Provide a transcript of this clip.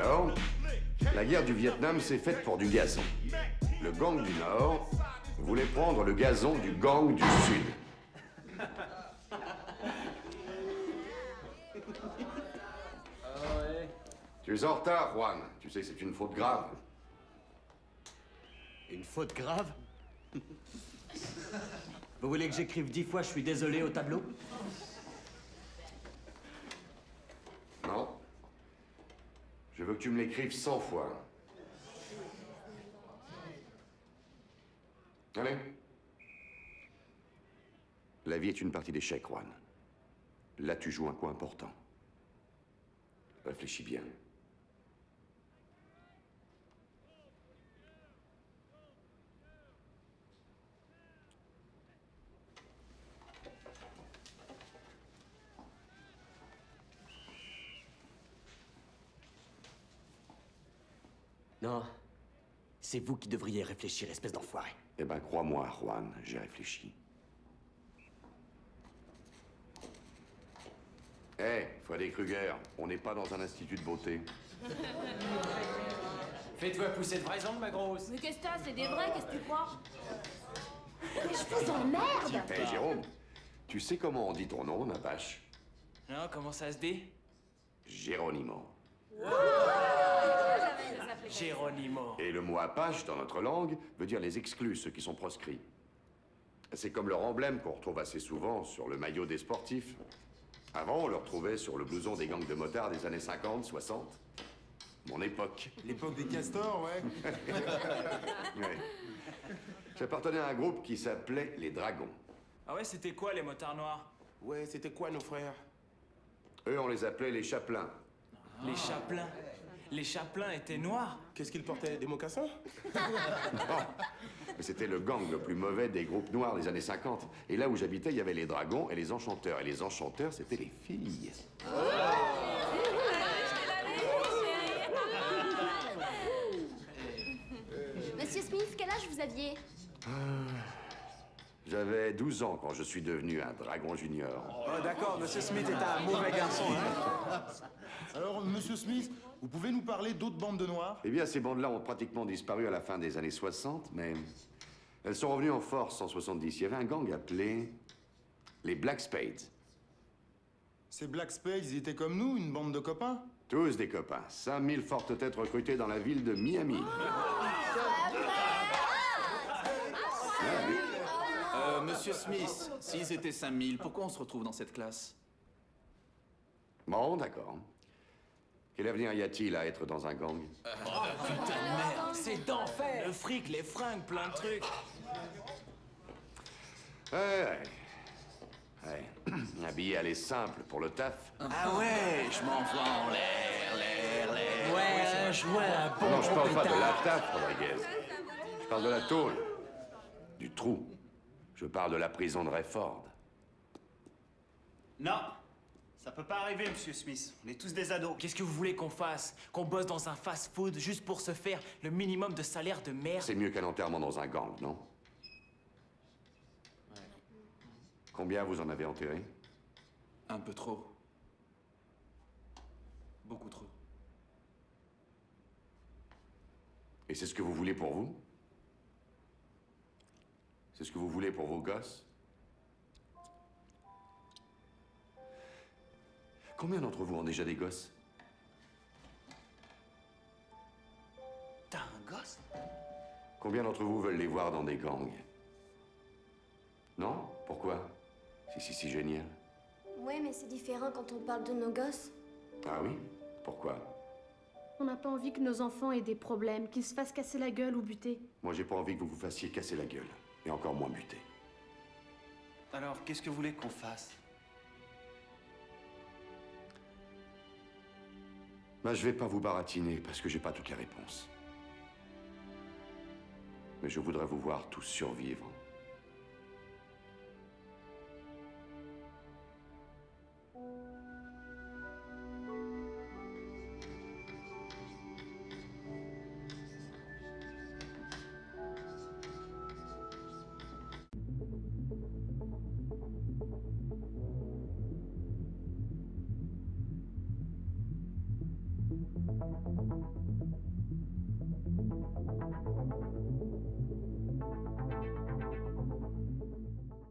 Alors, la guerre du Vietnam s'est faite pour du gazon. Le gang du Nord voulait prendre le gazon du gang du Sud. Tu es en retard, Juan. Tu sais, c'est une faute grave. Une faute grave? Vous voulez que j'écrive 10 fois « Je suis désolé » au tableau? Non. Je veux que tu me l'écrives 100 fois. Allez. La vie est une partie d'échecs, Juan. Là, tu joues un coup important. Réfléchis bien. Non. C'est vous qui devriez réfléchir, espèce d'enfoiré. Eh ben, crois-moi, Juan, j'ai réfléchi. Hé, Freddy Krueger, on n'est pas dans un institut de beauté. Fais-toi pousser de vraies ongles, ma grosse. Mais qu'est-ce que t'as? C'est des vrais, qu'est-ce que tu crois? Mais je fais en merde! Hé, Jérôme, tu sais comment on dit ton nom, Nabache? Non, comment ça se dit? Géronimo. Géronimo. Et le mot Apache, dans notre langue, veut dire les exclus, ceux qui sont proscrits. C'est comme leur emblème qu'on retrouve assez souvent sur le maillot des sportifs. Avant, on le retrouvait sur le blouson des gangs de motards des années 50, 60. Mon époque. L'époque des castors, ouais. Ouais. J'appartenais à un groupe qui s'appelait les Dragons. Ah ouais, c'était quoi les motards noirs? Ouais, c'était quoi nos frères? Eux, on les appelait les Chapelains. Les chapelains. Les chapelains étaient noirs? Qu'est-ce qu'ils portaient? Des mocassins? Mais c'était le gang le plus mauvais des groupes noirs des années 50. Et là où j'habitais, il y avait les Dragons et les Enchanteurs. Et les Enchanteurs, c'était les filles. Monsieur Smith, quel âge vous aviez? J'avais 12 ans quand je suis devenu un Dragon Junior. Oh, d'accord, Monsieur Smith est un mauvais garçon, hein. Alors, Monsieur Smith, vous pouvez nous parler d'autres bandes de noirs? Eh bien, ces bandes-là ont pratiquement disparu à la fin des années 60, mais elles sont revenues en force en 70. Il y avait un gang appelé les Black Spades. Ces Black Spades, ils étaient comme nous, une bande de copains? Tous des copains. 5000 fortes têtes recrutées dans la ville de Miami. Monsieur Smith, s'ils étaient 5000, pourquoi on se retrouve dans cette classe? Bon, d'accord. Quel avenir y a-t-il à être dans un gang? Putain de merde, c'est d'enfer. Le fric, les fringues, plein de trucs. Ouais. Un billet aller simple pour le taf. Ah ouais, je m'envoie en l'air. Ouais, un joint, un bon Non, je parle pas de pétard. la taf, Rodriguez. Je parle de la tôle. Du trou. Je parle de la prison de Rayford. Non, ça peut pas arriver, Monsieur Smith. On est tous des ados. Qu'est-ce que vous voulez qu'on fasse? Qu'on bosse dans un fast-food juste pour se faire le minimum de salaire de merde? C'est mieux qu'un enterrement dans un gang, non? Combien vous en avez enterré? Un peu trop. Beaucoup trop. Et c'est ce que vous voulez pour vous? C'est ce que vous voulez pour vos gosses? Combien d'entre vous ont déjà des gosses? T'as un gosse? Combien d'entre vous veulent les voir dans des gangs? Non? Pourquoi? Si génial. Ouais, mais c'est différent quand on parle de nos gosses. Ah oui? Pourquoi? On n'a pas envie que nos enfants aient des problèmes, qu'ils se fassent casser la gueule ou buter. Moi, j'ai pas envie que vous vous fassiez casser la gueule. Et encore moins buter. Alors, qu'est-ce que vous voulez qu'on fasse? Ben, je vais pas vous baratiner parce que j'ai pas toutes les réponses. Mais je voudrais vous voir tous survivre.